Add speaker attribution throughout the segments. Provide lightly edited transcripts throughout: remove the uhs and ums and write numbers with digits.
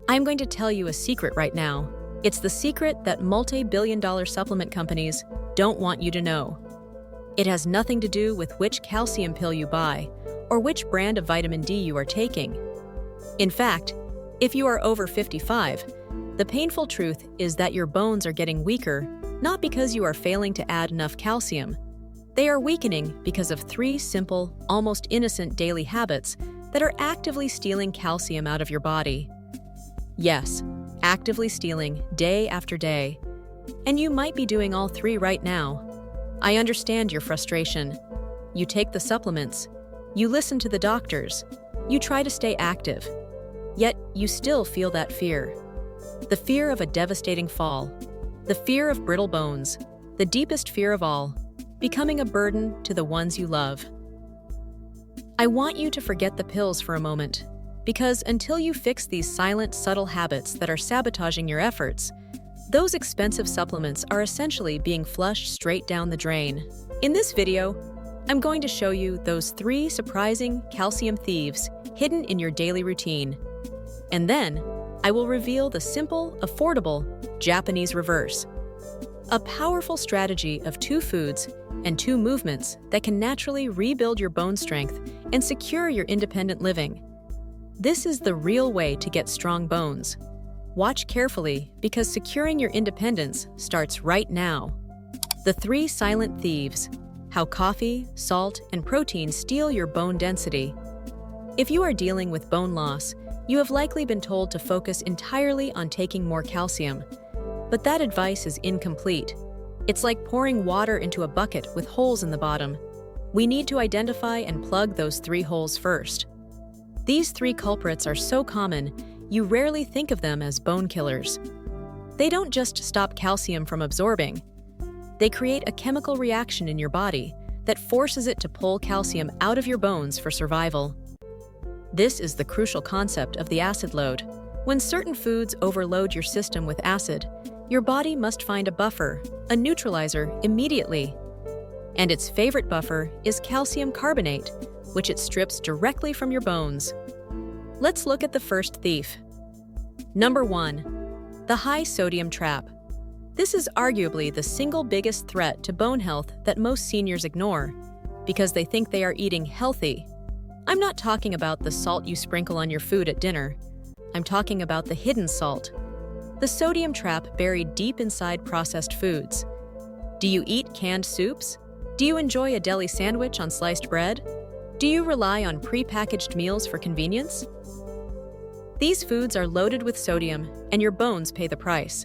Speaker 1: I'm going to tell you a secret right now. It's the secret that multi-billion-dollar supplement companies don't want you to know. It has nothing to do with which calcium pill you buy or which brand of vitamin D you are taking. In fact, if you are over 55, the painful truth is that your bones are getting weaker, not because you are failing to add enough calcium. They are weakening because of 3 simple, almost innocent daily habits that are actively stealing calcium out of your body. Yes, actively stealing day after day. And you might be doing all 3 right now. I understand your frustration. You take the supplements, you listen to the doctors, you try to stay active. Yet you still feel that fear. The fear of a devastating fall. The fear of brittle bones. The deepest fear of all, becoming a burden to the ones you love. I want you to forget the pills for a moment, because until you fix these silent, subtle habits that are sabotaging your efforts, those expensive supplements are essentially being flushed straight down the drain. In this video, I'm going to show you those 3 surprising calcium thieves hidden in your daily routine. And then, I will reveal the simple, affordable Japanese reverse, a powerful strategy of 2 foods and 2 movements that can naturally rebuild your bone strength and secure your independent living. This is the real way to get strong bones. Watch carefully because securing your independence starts right now. The 3 silent thieves: how coffee, salt, and protein steal your bone density. If you are dealing with bone loss, you have likely been told to focus entirely on taking more calcium. But that advice is incomplete. It's like pouring water into a bucket with holes in the bottom. We need to identify and plug those 3 holes first. These 3 culprits are so common, you rarely think of them as bone killers. They don't just stop calcium from absorbing. They create a chemical reaction in your body that forces it to pull calcium out of your bones for survival. This is the crucial concept of the acid load. When certain foods overload your system with acid, your body must find a buffer, a neutralizer, immediately. And its favorite buffer is calcium carbonate, which it strips directly from your bones. Let's look at the first thief. Number 1. The high sodium trap. This is arguably the single biggest threat to bone health that most seniors ignore, because they think they are eating healthy. I'm not talking about the salt you sprinkle on your food at dinner. I'm talking about the hidden salt, the sodium trap buried deep inside processed foods. Do you eat canned soups? Do you enjoy a deli sandwich on sliced bread? Do you rely on pre-packaged meals for convenience? These foods are loaded with sodium, and your bones pay the price.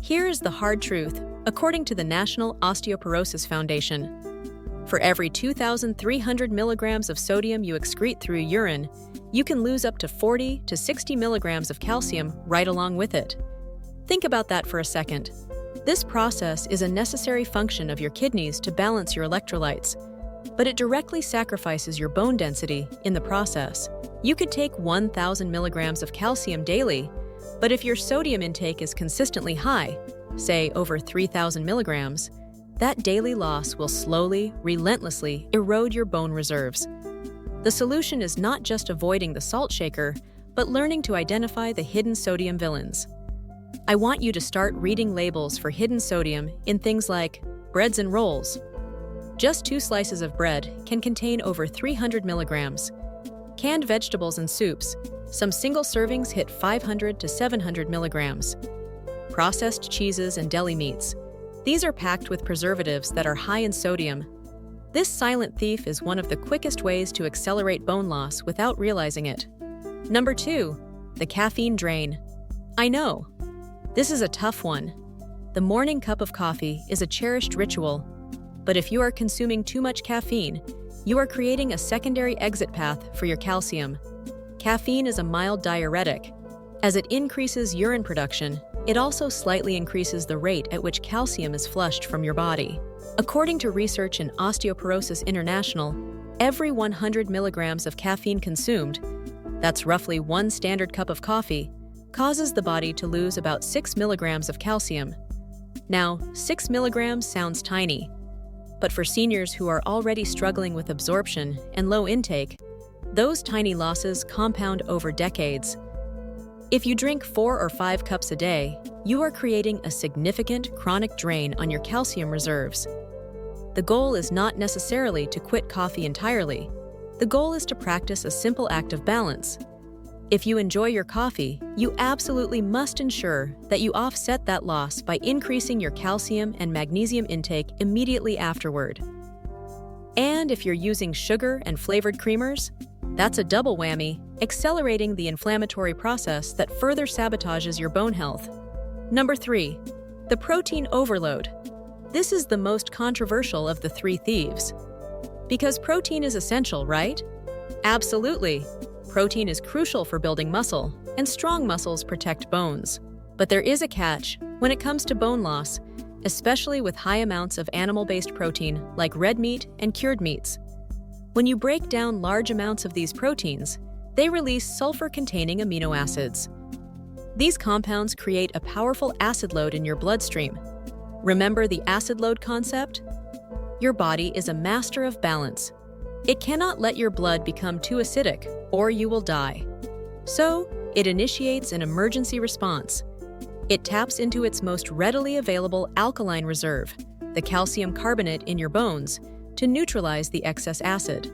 Speaker 1: Here is the hard truth, according to the National Osteoporosis Foundation. For every 2,300 milligrams of sodium you excrete through urine, you can lose up to 40 to 60 milligrams of calcium right along with it. Think about that for a second. This process is a necessary function of your kidneys to balance your electrolytes, but it directly sacrifices your bone density in the process. You could take 1,000 milligrams of calcium daily, but if your sodium intake is consistently high, say over 3,000 milligrams, that daily loss will slowly, relentlessly erode your bone reserves. The solution is not just avoiding the salt shaker, but learning to identify the hidden sodium villains. I want you to start reading labels for hidden sodium in things like breads and rolls. Just 2 slices of bread can contain over 300 milligrams. Canned vegetables and soups, some single servings hit 500 to 700 milligrams. Processed cheeses and deli meats. These are packed with preservatives that are high in sodium. This silent thief is one of the quickest ways to accelerate bone loss without realizing it. Number 2, the caffeine drain. I know, this is a tough one. The morning cup of coffee is a cherished ritual, but if you are consuming too much caffeine, you are creating a secondary exit path for your calcium. Caffeine is a mild diuretic. As it increases urine production, it also slightly increases the rate at which calcium is flushed from your body. According to research in Osteoporosis International, every 100 milligrams of caffeine consumed, that's roughly 1 standard cup of coffee, causes the body to lose about 6 milligrams of calcium. Now, 6 milligrams sounds tiny, but for seniors who are already struggling with absorption and low intake, those tiny losses compound over decades. If you drink 4 or 5 cups a day, you are creating a significant chronic drain on your calcium reserves. The goal is not necessarily to quit coffee entirely. The goal is to practice a simple act of balance. If you enjoy your coffee, you absolutely must ensure that you offset that loss by increasing your calcium and magnesium intake immediately afterward. And if you're using sugar and flavored creamers, that's a double whammy, accelerating the inflammatory process that further sabotages your bone health. Number 3, the protein overload. This is the most controversial of the 3 thieves. Because protein is essential, right? Absolutely. Protein is crucial for building muscle, and strong muscles protect bones. But there is a catch when it comes to bone loss, especially with high amounts of animal-based protein like red meat and cured meats. When you break down large amounts of these proteins, they release sulfur-containing amino acids. These compounds create a powerful acid load in your bloodstream. Remember the acid load concept? Your body is a master of balance. It cannot let your blood become too acidic, or you will die. So, it initiates an emergency response. It taps into its most readily available alkaline reserve, the calcium carbonate in your bones, to neutralize the excess acid.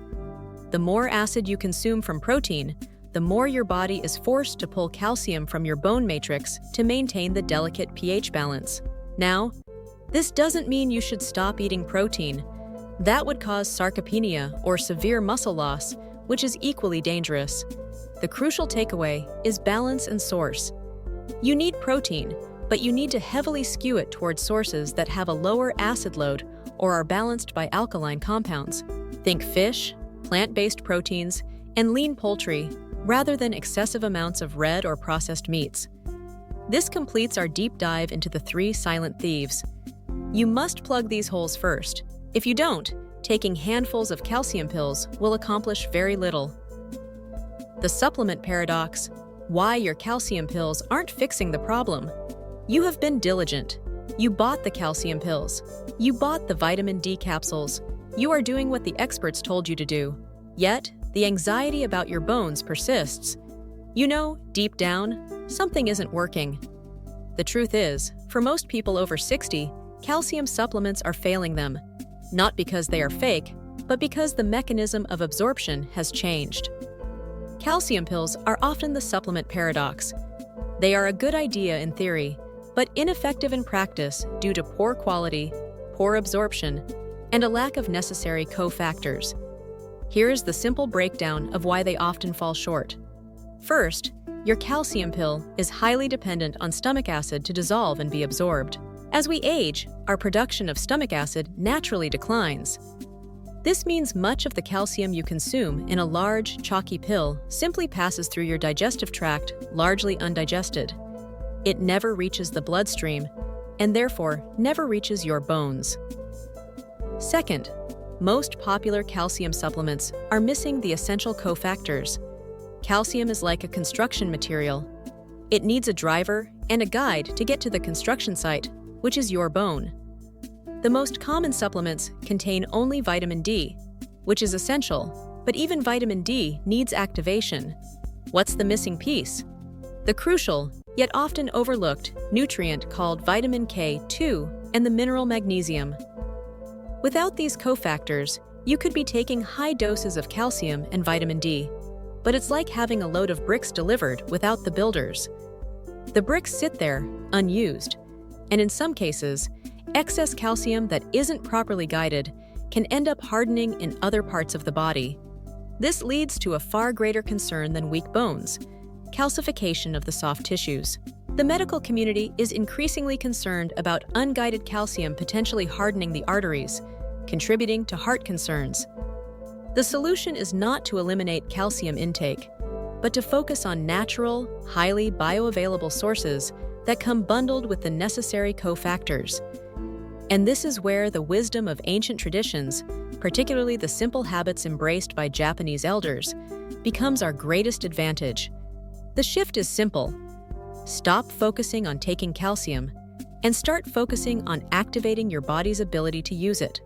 Speaker 1: The more acid you consume from protein, the more your body is forced to pull calcium from your bone matrix to maintain the delicate pH balance. Now, this doesn't mean you should stop eating protein. That would cause sarcopenia or severe muscle loss, which is equally dangerous. The crucial takeaway is balance and source. You need protein, but you need to heavily skew it towards sources that have a lower acid load or are balanced by alkaline compounds. Think fish, plant-based proteins, and lean poultry, rather than excessive amounts of red or processed meats. This completes our deep dive into the 3 silent thieves. You must plug these holes first. If you don't, taking handfuls of calcium pills will accomplish very little. The supplement paradox: why your calcium pills aren't fixing the problem. You have been diligent. You bought the calcium pills. You bought the vitamin D capsules. You are doing what the experts told you to do. Yet, the anxiety about your bones persists. You know, deep down, something isn't working. The truth is, for most people over 60, calcium supplements are failing them. Not because they are fake, but because the mechanism of absorption has changed. Calcium pills are often the supplement paradox. They are a good idea in theory, but ineffective in practice due to poor quality, poor absorption, and a lack of necessary cofactors. Here's the simple breakdown of why they often fall short. First, your calcium pill is highly dependent on stomach acid to dissolve and be absorbed. As we age, our production of stomach acid naturally declines. This means much of the calcium you consume in a large, chalky pill simply passes through your digestive tract largely undigested. It never reaches the bloodstream, and therefore never reaches your bones. Second, most popular calcium supplements are missing the essential cofactors. Calcium is like a construction material. It needs a driver and a guide to get to the construction site, which is your bone. The most common supplements contain only vitamin D, which is essential, but even vitamin D needs activation. What's the missing piece? The crucial, yet often overlooked, nutrient called vitamin K2 and the mineral magnesium. Without these cofactors, you could be taking high doses of calcium and vitamin D, but it's like having a load of bricks delivered without the builders. The bricks sit there, unused, and in some cases, excess calcium that isn't properly guided can end up hardening in other parts of the body. This leads to a far greater concern than weak bones: calcification of the soft tissues. The medical community is increasingly concerned about unguided calcium potentially hardening the arteries, contributing to heart concerns. The solution is not to eliminate calcium intake, but to focus on natural, highly bioavailable sources that come bundled with the necessary cofactors. And this is where the wisdom of ancient traditions, particularly the simple habits embraced by Japanese elders, becomes our greatest advantage. The shift is simple. Stop focusing on taking calcium and start focusing on activating your body's ability to use it.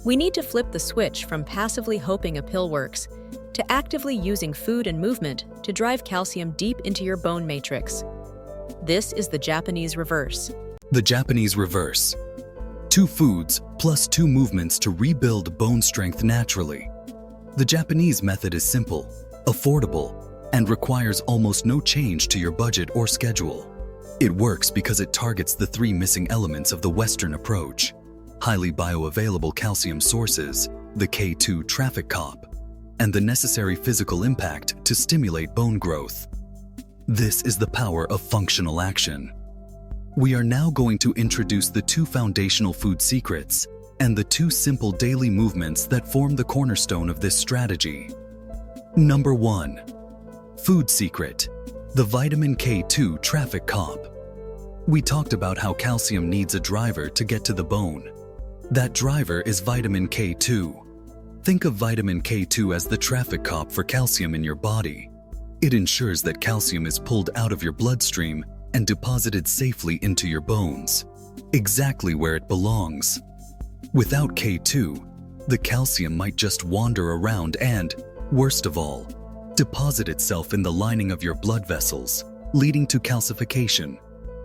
Speaker 1: We need to flip the switch from passively hoping a pill works to actively using food and movement to drive calcium deep into your bone matrix. This is the Japanese reverse.
Speaker 2: The Japanese reverse. 2 foods plus 2 movements to rebuild bone strength naturally. The Japanese method is simple, affordable, and requires almost no change to your budget or schedule. It works because it targets the 3 missing elements of the Western approach: highly bioavailable calcium sources, the K2 traffic cop, and the necessary physical impact to stimulate bone growth. This is the power of functional action. We are now going to introduce the 2 foundational food secrets and the 2 simple daily movements that form the cornerstone of this strategy. Number 1. Food secret: the Vitamin K2 traffic cop. We talked about how calcium needs a driver to get to the bone. That driver is vitamin K2. Think of vitamin K2 as the traffic cop for calcium in your body. It ensures that calcium is pulled out of your bloodstream and deposited safely into your bones, exactly where it belongs. Without K2, the calcium might just wander around and, worst of all, deposit itself in the lining of your blood vessels, leading to calcification,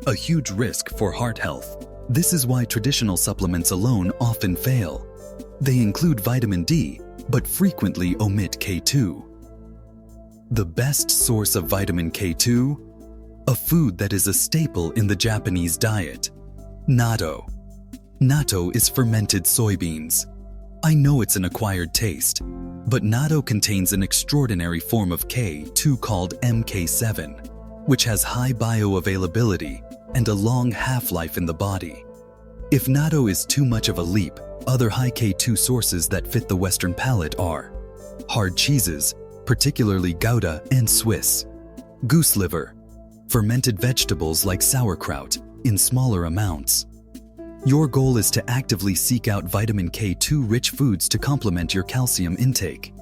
Speaker 2: a huge risk for heart health. This is why traditional supplements alone often fail. They include vitamin D, but frequently omit K2. The best source of vitamin K2? A food that is a staple in the Japanese diet: natto. Natto is fermented soybeans. I know it's an acquired taste, but natto contains an extraordinary form of K2 called MK7, which has high bioavailability and a long half-life in the body. If natto is too much of a leap, other high K2 sources that fit the Western palate are hard cheeses, particularly Gouda and Swiss, goose liver, fermented vegetables like sauerkraut in smaller amounts. Your goal is to actively seek out vitamin K2-rich foods to complement your calcium intake.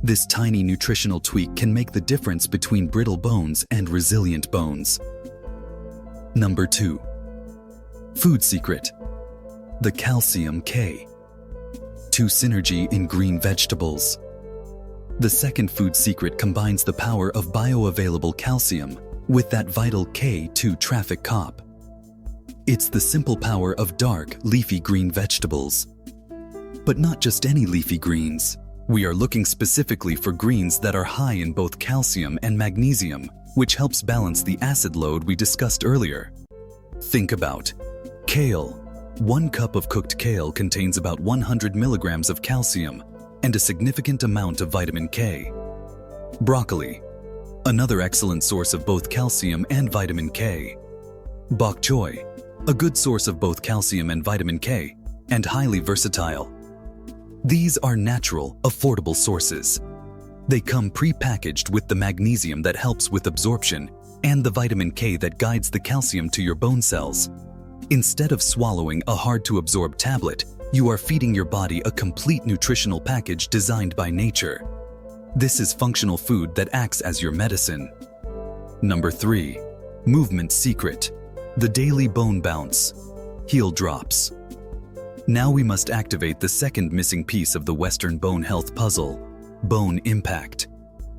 Speaker 2: This tiny nutritional tweak can make the difference between brittle bones and resilient bones. Number 2. Food secret: the calcium K2 synergy in green vegetables. The second food secret combines the power of bioavailable calcium with that vital K2 traffic cop. It's the simple power of dark, leafy green vegetables. But not just any leafy greens. We are looking specifically for greens that are high in both calcium and magnesium, which helps balance the acid load we discussed earlier. Think about kale. 1 cup of cooked kale contains about 100 milligrams of calcium and a significant amount of vitamin K. Broccoli, another excellent source of both calcium and vitamin K. Bok choy, a good source of both calcium and vitamin K, and highly versatile. These are natural, affordable sources. They come pre-packaged with the magnesium that helps with absorption and the vitamin K that guides the calcium to your bone cells. Instead of swallowing a hard-to-absorb tablet, you are feeding your body a complete nutritional package designed by nature. This is functional food that acts as your medicine. Number 3. Movement secret: the daily bone bounce, heel drops. Now we must activate the second missing piece of the Western bone health puzzle: bone impact.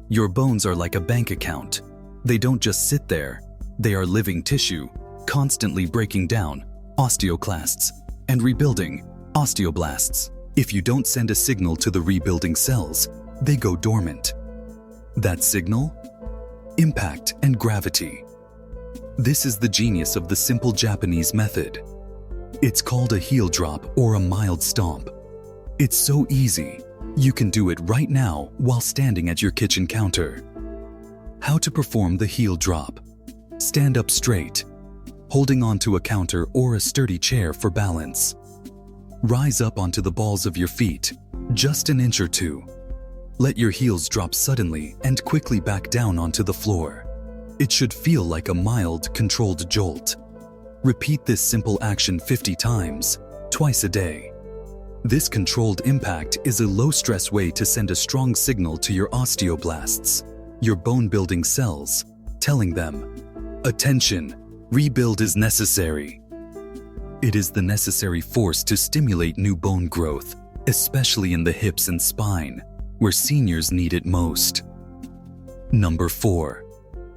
Speaker 2: Your bones are like a bank account. They don't just sit there. They are living tissue, constantly breaking down, osteoclasts, and rebuilding, osteoblasts. If you don't send a signal to the rebuilding cells, they go dormant. That signal? Impact and gravity. This is the genius of the simple Japanese method. It's called a heel drop or a mild stomp. It's so easy. You can do it right now while standing at your kitchen counter. How to perform the heel drop: stand up straight, holding onto a counter or a sturdy chair for balance. Rise up onto the balls of your feet, just an inch or two. Let your heels drop suddenly and quickly back down onto the floor. It should feel like a mild, controlled jolt. Repeat this simple action 50 times, twice a day. This controlled impact is a low-stress way to send a strong signal to your osteoblasts, your bone-building cells, telling them, "Attention, rebuild is necessary." It is the necessary force to stimulate new bone growth, especially in the hips and spine, where seniors need it most. Number 4.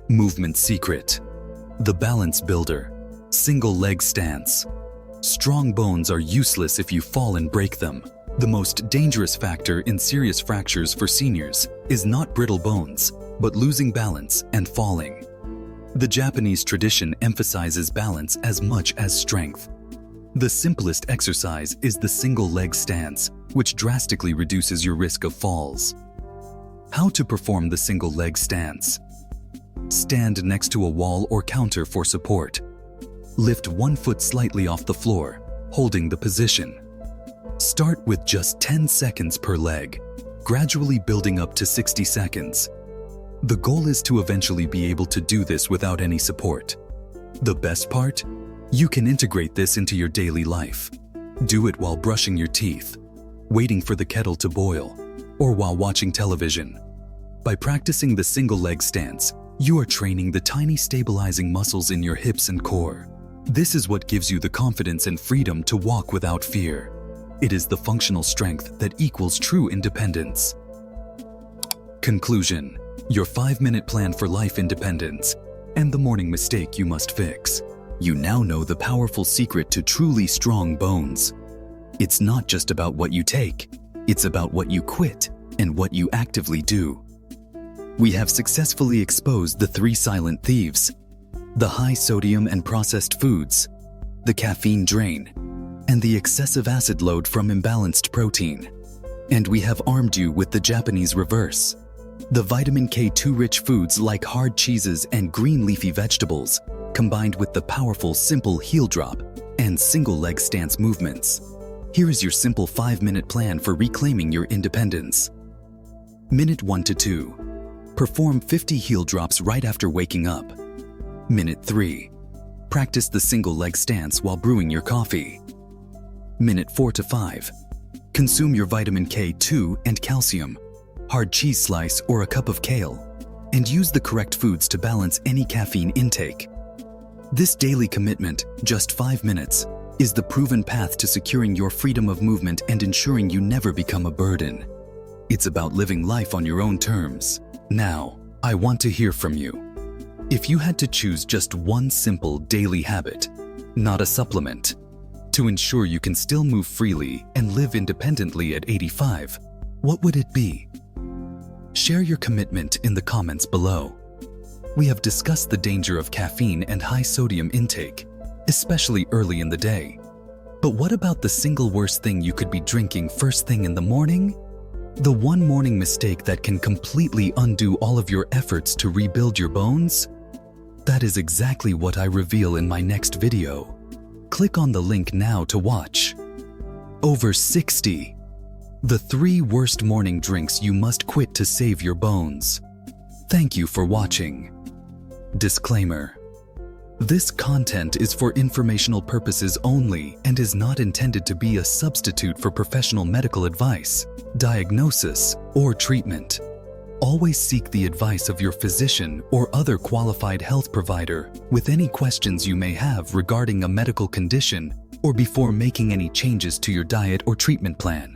Speaker 2: Movement secret. The balance builder. Single leg stance. Strong bones are useless if you fall and break them. The most dangerous factor in serious fractures for seniors is not brittle bones, but losing balance and falling. The Japanese tradition emphasizes balance as much as strength. The simplest exercise is the single leg stance, which drastically reduces your risk of falls. How to perform the single leg stance? Stand next to a wall or counter for support. Lift one foot slightly off the floor, holding the position. Start with just 10 seconds per leg, gradually building up to 60 seconds. The goal is to eventually be able to do this without any support. The best part? You can integrate this into your daily life. Do it while brushing your teeth, waiting for the kettle to boil, or while watching television. By practicing the single leg stance, you are training the tiny stabilizing muscles in your hips and core. This is what gives you the confidence and freedom to walk without fear. It is the functional strength that equals true independence. Conclusion: your 5-minute plan for life independence and the morning mistake you must fix. You now know the powerful secret to truly strong bones. It's not just about what you take, it's about what you quit and what you actively do. We have successfully exposed the 3 silent thieves: the high sodium and processed foods, the caffeine drain, and the excessive acid load from imbalanced protein. And we have armed you with the Japanese reverse: the vitamin K2 rich foods like hard cheeses and green leafy vegetables, combined with the powerful simple heel drop and single leg stance movements. Here is your simple 5-minute plan for reclaiming your independence. Minute 1 to 2. Perform 50 heel drops right after waking up. Minute 3. Practice the single leg stance while brewing your coffee. Minute 4 to 5. Consume your vitamin K2 and calcium, hard cheese slice or a cup of kale, and use the correct foods to balance any caffeine intake. This daily commitment, just 5 minutes, is the proven path to securing your freedom of movement and ensuring you never become a burden. It's about living life on your own terms. Now, I want to hear from you. If you had to choose just one simple daily habit, not a supplement, to ensure you can still move freely and live independently at 85, what would it be? Share your commitment in the comments below. We have discussed the danger of caffeine and high sodium intake, especially early in the day. But what about the single worst thing you could be drinking first thing in the morning? The one morning mistake that can completely undo all of your efforts to rebuild your bones? That is exactly what I reveal in my next video. Click on the link now to watch. Over 60. The 3 worst morning drinks you must quit to save your bones. Thank you for watching. Disclaimer: this content is for informational purposes only and is not intended to be a substitute for professional medical advice, diagnosis, or treatment. Always seek the advice of your physician or other qualified health provider with any questions you may have regarding a medical condition or before making any changes to your diet or treatment plan.